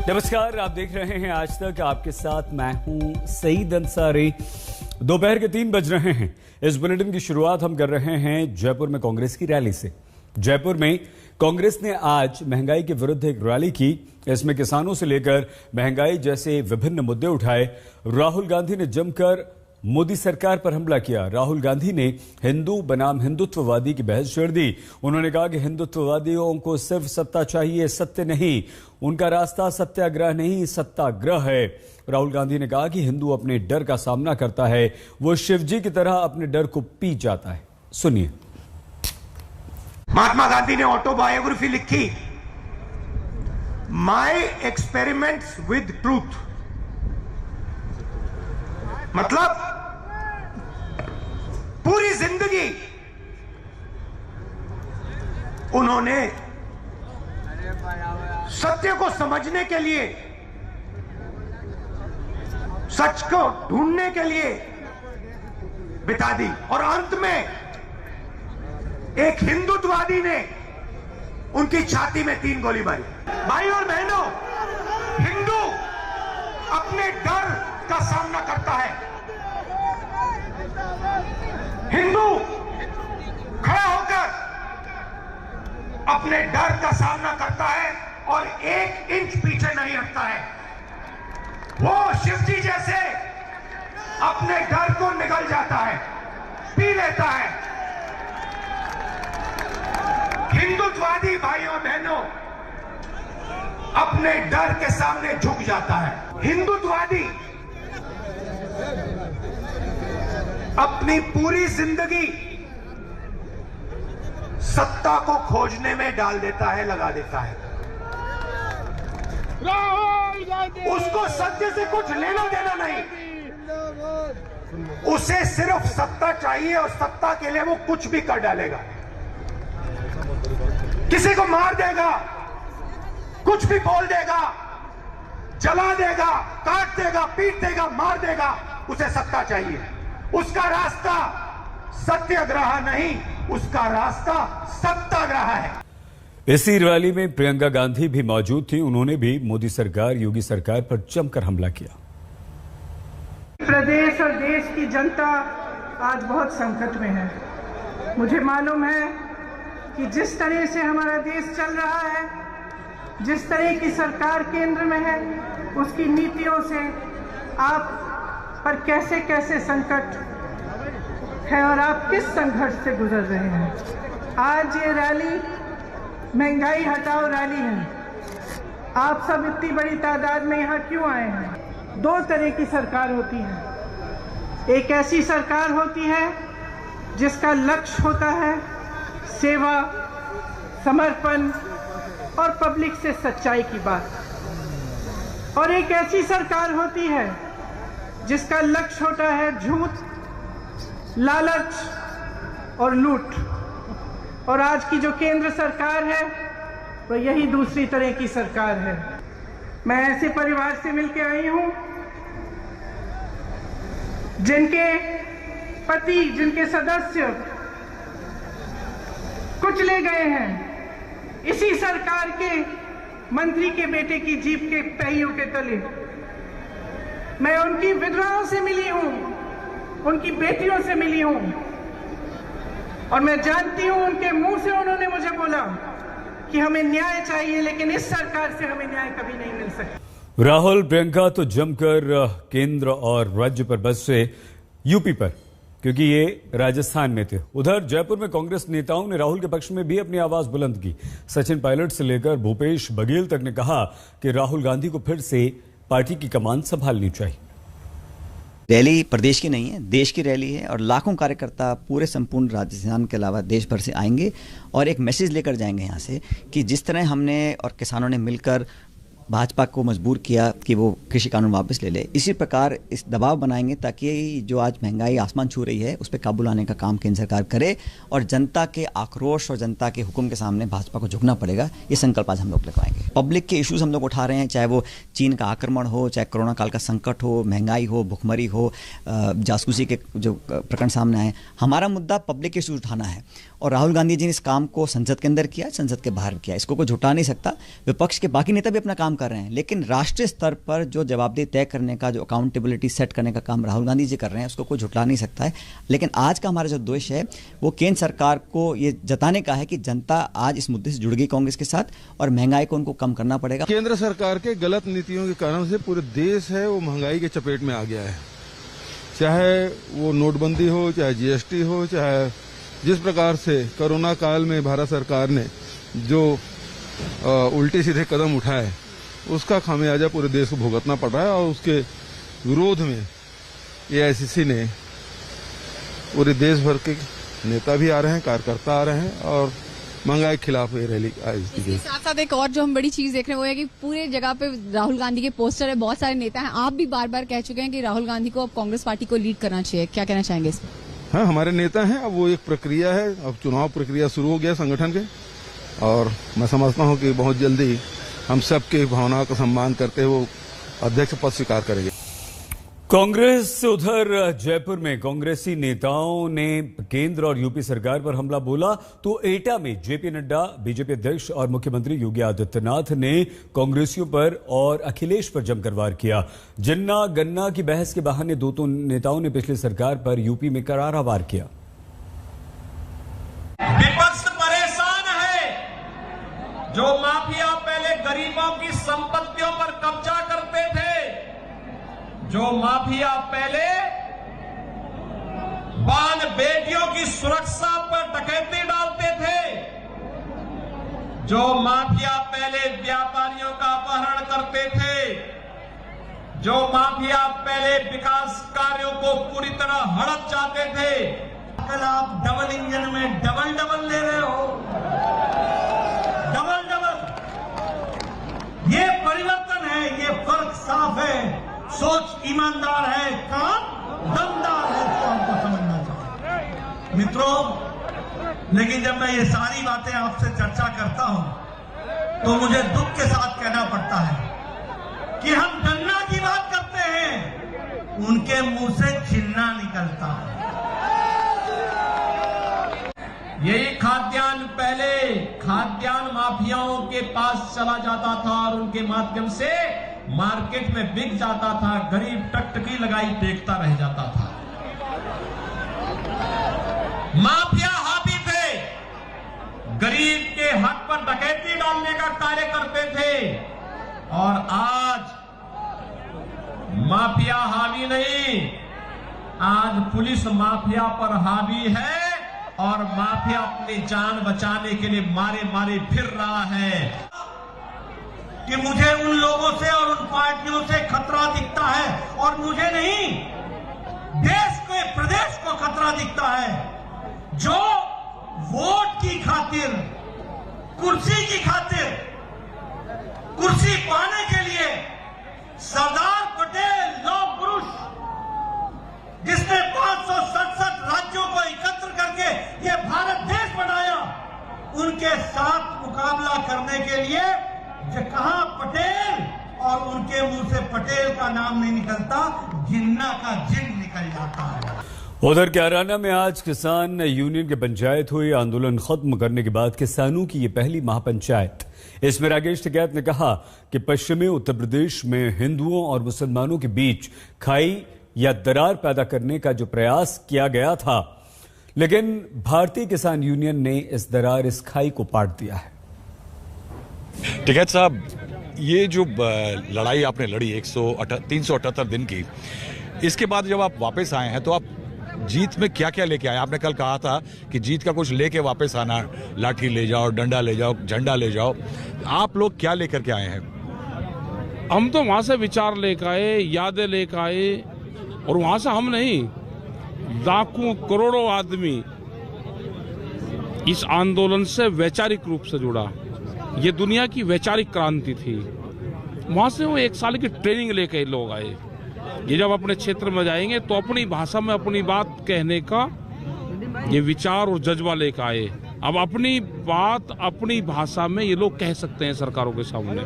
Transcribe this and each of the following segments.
नमस्कार, आप देख रहे हैं आज तक। आपके साथ मैं हूं सईद अंसारी। दोपहर के 3 बज रहे हैं। इस बुलेटिन की शुरुआत हम कर रहे हैं जयपुर में कांग्रेस की रैली से। जयपुर में कांग्रेस ने आज महंगाई के विरुद्ध एक रैली की। इसमें किसानों से लेकर महंगाई जैसे विभिन्न मुद्दे उठाए। राहुल गांधी ने जमकर मोदी सरकार पर हमला किया। राहुल गांधी ने हिंदू बनाम हिंदुत्ववादी की बहस छेड़ दी। उन्होंने कहा कि हिंदुत्ववादियों को सिर्फ सत्ता चाहिए, सत्य नहीं। उनका रास्ता सत्याग्रह नहीं, सत्याग्रह है। राहुल गांधी ने कहा कि हिंदू अपने डर का सामना करता है, वो शिवजी की तरह अपने डर को पी जाता है। सुनिए। महात्मा गांधी ने ऑटोबायोग्राफी लिखी, माय एक्सपेरिमेंट्स विद ट्रूथ। मतलब पूरी जिंदगी उन्होंने सत्य को समझने के लिए, सच को ढूंढने के लिए बिता दी। और अंत में एक हिंदुत्ववादी ने उनकी छाती में 3 गोली मारी। भाई और बहनों, हिंदू अपने डर का सामना करता है। हिंदू खड़ा होकर अपने डर का सामना करता है और 1 इंच पीछे नहीं हटता है। वो शिवजी जैसे अपने डर को निगल जाता है, पी लेता है। हिंदुत्ववादी भाइयों बहनों अपने डर के सामने झुक जाता है। हिंदुत्ववादी अपनी पूरी जिंदगी सत्ता को खोजने में डाल देता है, लगा देता है। उसको सत्य से कुछ लेना देना नहीं, उसे सिर्फ सत्ता चाहिए और सत्ता के लिए वो कुछ भी कर डालेगा। किसी को मार देगा, कुछ भी बोल देगा, जला देगा, काट देगा, पीट देगा, मार देगा। उसे सत्ता चाहिए। उसका रास्ता सत्याग्रह नहीं, उसका रास्ता सत्याग्रह है। इसी रैली में प्रियंका गांधी भी मौजूद थी। उन्होंने भी मोदी सरकार, योगी सरकार पर जमकर हमला किया। प्रदेश और देश की जनता आज बहुत संकट में है। मुझे मालूम है कि जिस तरह से हमारा देश चल रहा है, जिस तरह की सरकार केंद्र में है, उसकी नीतियों से आप पर कैसे कैसे संकट है और आप किस संघर्ष से गुजर रहे हैं। आज ये रैली महंगाई हटाओ रैली है। आप सब इतनी बड़ी तादाद में यहाँ क्यों आए हैं? 2 तरह की सरकार होती है। एक ऐसी सरकार होती है जिसका लक्ष्य होता है सेवा, समर्पण और पब्लिक से सच्चाई की बात। और एक ऐसी सरकार होती है जिसका लक्ष्य होता है झूठ, लालच और लूट। और आज की जो केंद्र सरकार है वो यही दूसरी तरह की सरकार है। मैं ऐसे परिवार से मिलकर आई हूं जिनके पति, जिनके सदस्य कुचले गए हैं इसी सरकार के मंत्री के बेटे की जीप के पहियों के तले। मैं उनकी विधवाओं से मिली हूं, उनकी बेटियों से मिली हूं और मैं जानती हूं उनके मुंह से उन्होंने मुझे बोला कि हमें न्याय चाहिए, लेकिन इस सरकार से हमें न्याय कभी नहीं मिल सकता। राहुल प्रियंका तो जमकर केंद्र और राज्य पर बस से यूपी पर, क्योंकि ये राजस्थान में थे। उधर जयपुर में कांग्रेस नेताओं ने राहुल के पक्ष में भी अपनी आवाज बुलंद की। सचिन पायलट से लेकर भूपेश बघेल तक ने कहा कि राहुल गांधी को फिर से पार्टी की कमान संभालनी चाहिए। रैली प्रदेश की नहीं है, देश की रैली है और लाखों कार्यकर्ता पूरे संपूर्ण राजस्थान के अलावा देश भर से आएंगे और एक मैसेज लेकर जाएंगे यहाँ से कि जिस तरह हमने और किसानों ने मिलकर भाजपा को मजबूर किया कि वो कृषि कानून वापस ले ले, इसी प्रकार इस दबाव बनाएंगे ताकि जो आज महंगाई आसमान छू रही है उस पर काबू लाने का काम केंद्र सरकार करे और जनता के आक्रोश और जनता के हुक्म के सामने भाजपा को झुकना पड़ेगा। ये संकल्प आज हम लोग लगवाएंगे। पब्लिक के इश्यूज हम लोग उठा रहे हैं, चाहे वो चीन का आक्रमण हो, चाहे कोरोना काल का संकट हो, महंगाई हो, भुखमरी हो, जासूसी के जो प्रकरण सामने आए। हमारा मुद्दा पब्लिक के इश्यूज उठाना है और राहुल गांधी जी ने इस काम को संसद के अंदर किया, संसद के बाहर किया। इसको कोई झुटा नहीं सकता। विपक्ष के बाकी नेता भी अपना काम कर रहे हैं, लेकिन राष्ट्रीय स्तर पर जो जवाबदेही तय करने का, जो अकाउंटेबिलिटी सेट करने का काम राहुल गांधी जी कर रहे हैं, उसको कोई झुठला नहीं सकता है। लेकिन आज का हमारा जो दोष है वो केंद्र सरकार को ये जताने का है कि जनता आज इस मुद्दे से जुड़ गई कांग्रेस के साथ और महंगाई को उनको कम करना पड़ेगा। केंद्र सरकार के गलत नीतियों के कारण से पूरे देश है वो महंगाई के चपेट में आ गया है। चाहे वो नोटबंदी हो, चाहे जीएसटी हो, चाहे जिस प्रकार से कोरोना काल में भारत सरकार ने जो उल्टे सीधे कदम उठाए, उसका खामियाजा पूरे देश को भुगतना पड़ रहा है। और उसके विरोध में एआईसीसी ने पूरे देश भर के नेता भी आ रहे हैं, कार्यकर्ता आ रहे हैं और महंगाई के खिलाफ ये रैली आयोजित की। साथ साथ एक और जो हम बड़ी चीज देख रहे हैं वो है कि पूरे जगह पे राहुल गांधी के पोस्टर है, बहुत सारे नेता हैं। आप भी बार बार कह चुके हैं कि राहुल गांधी को अब कांग्रेस पार्टी को लीड करना चाहिए, क्या कहना चाहेंगे इसमें? हाँ, हमारे नेता हैं, अब वो एक प्रक्रिया है, अब चुनाव प्रक्रिया शुरू हो गया संगठन के, और मैं समझता हूँ कि बहुत जल्दी हम सबके भावनाओं का सम्मान करते हुए अध्यक्ष पद स्वीकार करेंगे। कांग्रेस उधर जयपुर में कांग्रेसी नेताओं ने केंद्र और यूपी सरकार पर हमला बोला तो एटा में जेपी नड्डा, बीजेपी अध्यक्ष और मुख्यमंत्री योगी आदित्यनाथ ने कांग्रेसियों पर और अखिलेश पर जमकर वार किया। जिन्ना गन्ना की बहस के बहाने दोनों नेताओं ने पिछली सरकार पर यूपी में करारा वार किया। विपक्ष परेशान है, जो माफिया पहले गरीबों की संपत्तियों पर कब्जा करते थे, जो माफिया पहले बाल बेटियों की सुरक्षा पर डकैती डालते थे, जो माफिया पहले व्यापारियों का अपहरण करते थे, जो माफिया पहले विकास कार्यों को पूरी तरह हड़प जाते थे, कल आप डबल इंजन में डबल ले रहे हो, डबल। ये परिवर्तन है, ये फर्क साफ है। सोच ईमानदार है, काम दमदार है, तो हमको समझना चाहिए मित्रों। लेकिन जब मैं ये सारी बातें आपसे चर्चा करता हूं तो मुझे दुख के साथ कहना पड़ता है कि हम गन्ना की बात करते हैं, उनके मुंह से छिन्ना निकलता है। यही खाद्यान्न पहले खाद्यान्न माफियाओं के पास चला जाता था और उनके माध्यम से मार्केट में बिक जाता था, गरीब टकटकी लगाई देखता रह जाता था। माफिया हावी थे, गरीब के हक पर डकैती डालने का कार्य करते थे, और आज माफिया हावी नहीं, आज पुलिस माफिया पर हावी है और माफिया अपनी जान बचाने के लिए मारे फिर रहा है। कि मुझे उन लोगों से और उन पार्टियों से खतरा दिखता है, और मुझे नहीं, देश के प्रदेश को खतरा दिखता है, जो वोट की खातिर, कुर्सी की खातिर, कुर्सी पाने के लिए सरदार पटेल लौह पुरुष, जिसने 567 राज्यों को एकत्र करके ये भारत देश बनाया, उनके साथ मुकाबला करने के लिए कहा पटेल, और उनके मुंह से पटेल का नाम नहीं निकलता, जिन्ना का जिन निकल जाता है। उधर कैराना में आज किसान यूनियन की पंचायत हुई। आंदोलन खत्म करने के बाद किसानों की ये पहली महापंचायत। इसमें राकेश टिकैत ने कहा कि पश्चिमी उत्तर प्रदेश में हिंदुओं और मुसलमानों के बीच खाई या दरार पैदा करने का जो प्रयास किया गया था, लेकिन भारतीय किसान यूनियन ने इस दरार, इस खाई को पाट दिया है। टिकैत साहब, ये जो लड़ाई आपने लड़ी 378 दिन की, इसके बाद जब आप वापस आए हैं तो आप जीत में क्या क्या लेके आए? आपने कल कहा था कि जीत का कुछ लेके वापस आना, लाठी ले जाओ, डंडा ले जाओ, झंडा ले जाओ। आप लोग क्या लेकर के आए हैं? हम तो वहां से विचार लेकर आए, यादें लेकर आए, और वहां से हम नहीं, लाखों करोड़ों आदमी इस आंदोलन से वैचारिक रूप से जुड़ा। ये दुनिया की वैचारिक क्रांति थी। वहां से वो 1 साल की ट्रेनिंग लेके लोग आए। ये जब अपने क्षेत्र में जाएंगे तो अपनी भाषा में अपनी बात कहने का ये विचार और जज्बा लेकर आए। अब अपनी बात अपनी भाषा में ये लोग कह सकते हैं सरकारों के सामने,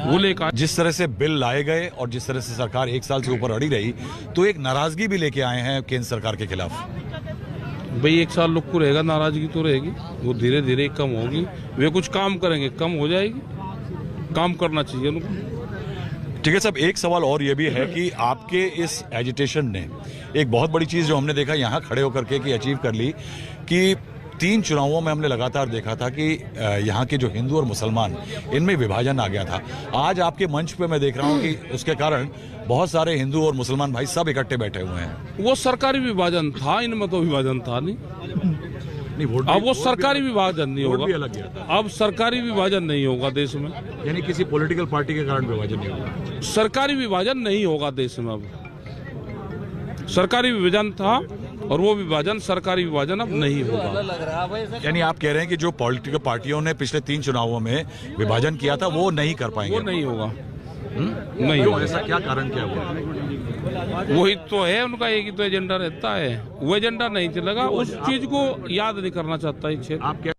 वो लेकर। जिस तरह से बिल लाए गए और जिस तरह से सरकार 1 साल से ऊपर अड़ी रही, तो एक नाराजगी भी लेके आए हैं केंद्र सरकार के खिलाफ। भाई 1 साल लोग को रहेगा, नाराजगी तो रहेगी, वो धीरे धीरे कम होगी। वे कुछ काम करेंगे, कम हो जाएगी। काम करना चाहिए उनको। ठीक है साहब, एक सवाल और ये भी है कि आपके इस एजिटेशन ने एक बहुत बड़ी चीज़ जो हमने देखा यहाँ खड़े होकर के कि अचीव कर ली कि 3 चुनावों में हमने लगातार देखा था कि यहाँ के जो हिंदू और मुसलमान इनमें विभाजन आ गया था। आज आपके मंच पे मैं देख रहा हूँ कि उसके कारण बहुत सारे हिंदू और मुसलमान भाई सब इकट्ठे बैठे हुए हैं। वो सरकारी विभाजन था, इनमें तो विभाजन था नहीं। अब वो सरकारी विभाजन नहीं होगा, अब सरकारी विभाजन नहीं होगा देश में, यानी किसी पॉलिटिकल पार्टी के कारण विभाजन नहीं होगा। सरकारी विभाजन नहीं होगा देश में। अब सरकारी विभाजन था और वो विभाजन सरकारी विभाजन अब नहीं होगा। यानी आप कह रहे हैं कि जो पॉलिटिकल पार्टियों ने पिछले 3 चुनावों में विभाजन किया था वो नहीं कर पाएंगे, वो नहीं होगा। नहीं होगा। ऐसा क्या कारण क्या हुआ? वही तो है उनका, एक ही तो एजेंडा रहता है, वो एजेंडा नहीं चलेगा, उस चीज को याद नहीं करना चाहता है क्षेत्र।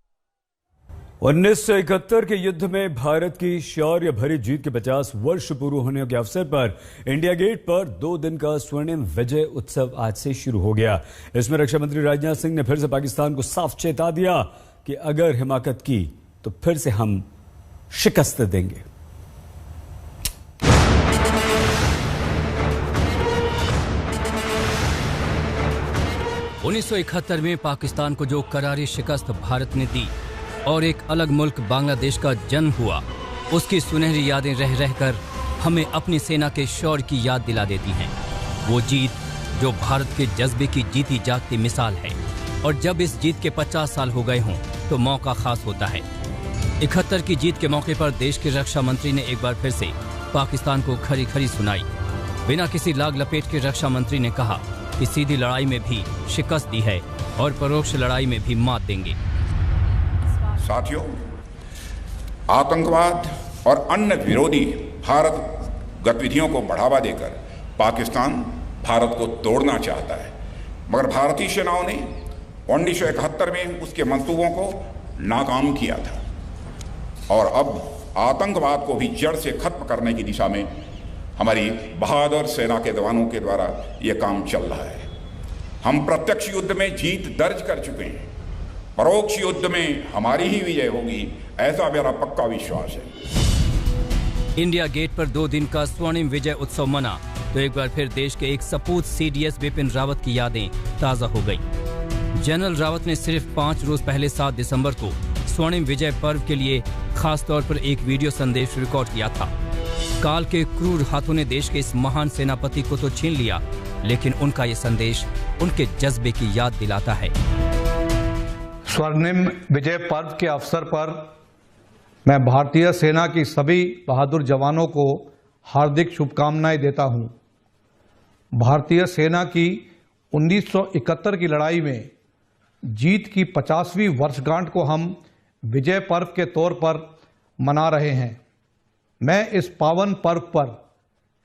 1971 के युद्ध में भारत की शौर्य भरी जीत के 50 वर्ष पूरे होने के अवसर पर इंडिया गेट पर 2 दिन का स्वर्णिम विजय उत्सव आज से शुरू हो गया। इसमें रक्षा मंत्री राजनाथ सिंह ने फिर से पाकिस्तान को साफ चेता दिया कि अगर हिमाकत की तो फिर से हम शिकस्त देंगे। उन्नीस 1971 में पाकिस्तान को जो करारी शिकस्त भारत ने दी और एक अलग मुल्क बांग्लादेश का जन्म हुआ, उसकी सुनहरी यादें रह रहकर हमें अपनी सेना के शौर्य की याद दिला देती हैं। वो जीत जो भारत के जज्बे की जीती जागती मिसाल है, और जब इस जीत के 50 साल हो गए हों तो मौका खास होता है। 71 की जीत के मौके पर देश के रक्षा मंत्री ने एक बार फिर से पाकिस्तान को खरी खरी सुनाई। बिना किसी लाग लपेट के रक्षा मंत्री ने कहा कि सीधी लड़ाई में भी शिकस्त दी है और परोक्ष लड़ाई में भी मात देंगे। साथियों, आतंकवाद और अन्य विरोधी भारत गतिविधियों को बढ़ावा देकर पाकिस्तान भारत को तोड़ना चाहता है, मगर भारतीय सेनाओं ने 1971 में उसके मंसूबों को नाकाम किया था और अब आतंकवाद को भी जड़ से खत्म करने की दिशा में हमारी बहादुर सेना के जवानों के द्वारा यह काम चल रहा है। हम प्रत्यक्ष युद्ध में जीत दर्ज कर चुके हैं, परोक्ष युद्ध में हमारी ही विजय होगी, ऐसा मेरा पक्का विश्वास है। इंडिया गेट पर 2 दिन का स्वर्णिम विजय उत्सव मना तो एक बार फिर देश के एक सपूत सीडीएस बिपिन रावत की यादें ताजा हो गई। जनरल रावत ने सिर्फ 5 रोज पहले 7 दिसंबर को स्वर्णिम विजय पर्व के लिए खास तौर पर एक वीडियो संदेश रिकॉर्ड किया था। काल के क्रूर हाथों ने देश के इस महान सेनापति को तो छीन लिया, लेकिन उनका ये संदेश उनके जज्बे की याद दिलाता है। स्वर्णिम विजय पर्व के अवसर पर मैं भारतीय सेना की सभी बहादुर जवानों को हार्दिक शुभकामनाएं देता हूं। भारतीय सेना की 1971 की लड़ाई में जीत की 50वीं वर्षगांठ को हम विजय पर्व के तौर पर मना रहे हैं। मैं इस पावन पर्व पर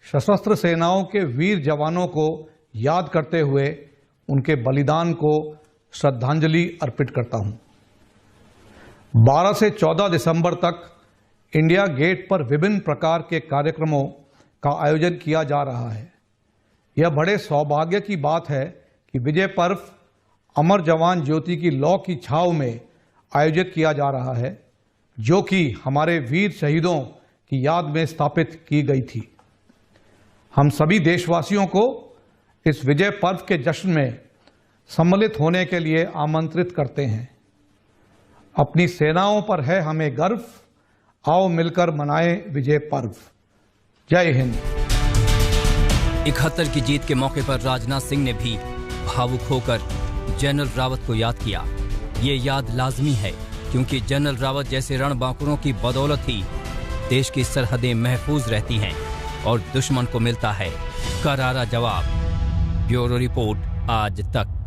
सशस्त्र सेनाओं के वीर जवानों को याद करते हुए उनके बलिदान को श्रद्धांजलि अर्पित करता हूं। 12 से 14 दिसंबर तक इंडिया गेट पर विभिन्न प्रकार के कार्यक्रमों का आयोजन किया जा रहा है। यह बड़े सौभाग्य की बात है कि विजय पर्व अमर जवान ज्योति की लौ की छाव में आयोजित किया जा रहा है, जो कि हमारे वीर शहीदों की याद में स्थापित की गई थी। हम सभी देशवासियों को इस विजय पर्व के जश्न में सम्मिलित होने के लिए आमंत्रित करते हैं। अपनी सेनाओं पर है हमें गर्व, आओ मिलकर मनाएं विजय पर्व। जय हिंद। 71 की जीत के मौके पर राजनाथ सिंह ने भी भावुक होकर जनरल रावत को याद किया। ये याद लाजमी है क्योंकि जनरल रावत जैसे रणबांकुरों की बदौलत ही देश की सरहदें महफूज रहती हैं और दुश्मन को मिलता है करारा जवाब। ब्यूरो रिपोर्ट आज तक।